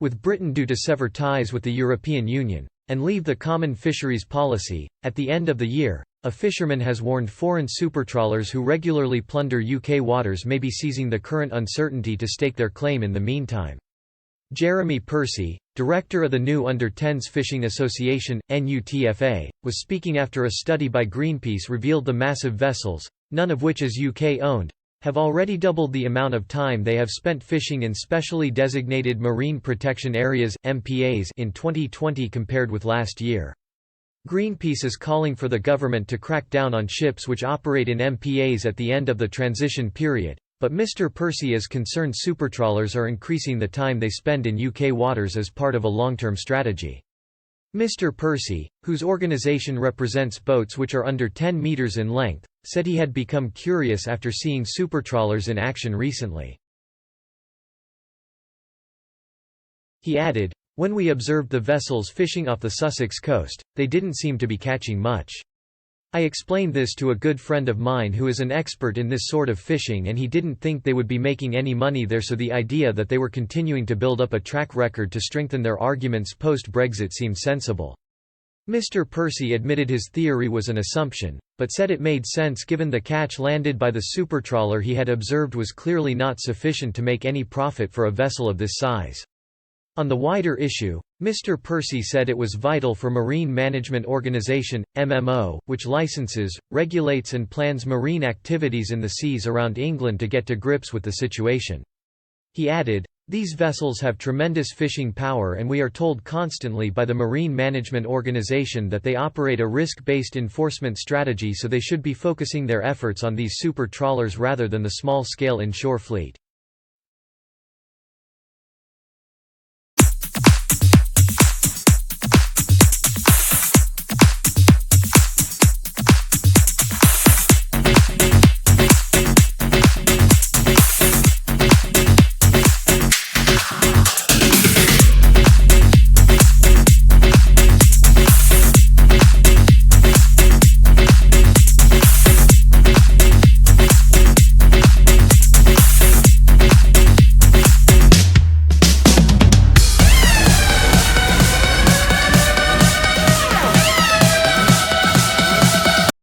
with Britain due to sever ties with the European Union and leave the common fisheries policy. At the end of the year, a fisherman has warned foreign supertrawlers who regularly plunder UK waters may be seizing the current uncertainty to stake their claim in the meantime. Jeremy Percy, director of the new Under-10s Fishing Association, NUTFA, was speaking after a study by Greenpeace revealed the massive vessels, none of which is UK-owned, have already doubled the amount of time they have spent fishing in specially designated marine protection areas (MPAs) in 2020 compared with last year. Greenpeace is calling for the government to crack down on ships which operate in MPAs at the end of the transition period, but Mr. Percy is concerned supertrawlers are increasing the time they spend in UK waters as part of a long-term strategy. Mr. Percy, whose organisation represents boats which are under 10 metres in length, said he had become curious after seeing supertrawlers in action recently. He added, "When we observed the vessels fishing off the Sussex coast, they didn't seem to be catching much. I explained this to a good friend of mine who is an expert in this sort of fishing and he didn't think they would be making any money there, so the idea that they were continuing to build up a track record to strengthen their arguments post-Brexit seemed sensible." Mr. Percy admitted his theory was an assumption, but said it made sense given the catch landed by the supertrawler he had observed was clearly not sufficient to make any profit for a vessel of this size. On the wider issue, Mr. Percy said it was vital for Marine Management Organisation, MMO, which licenses, regulates and plans marine activities in the seas around England to get to grips with the situation. He added, "These vessels have tremendous fishing power and we are told constantly by the Marine Management Organisation that they operate a risk-based enforcement strategy, so they should be focusing their efforts on these super trawlers rather than the small-scale inshore fleet."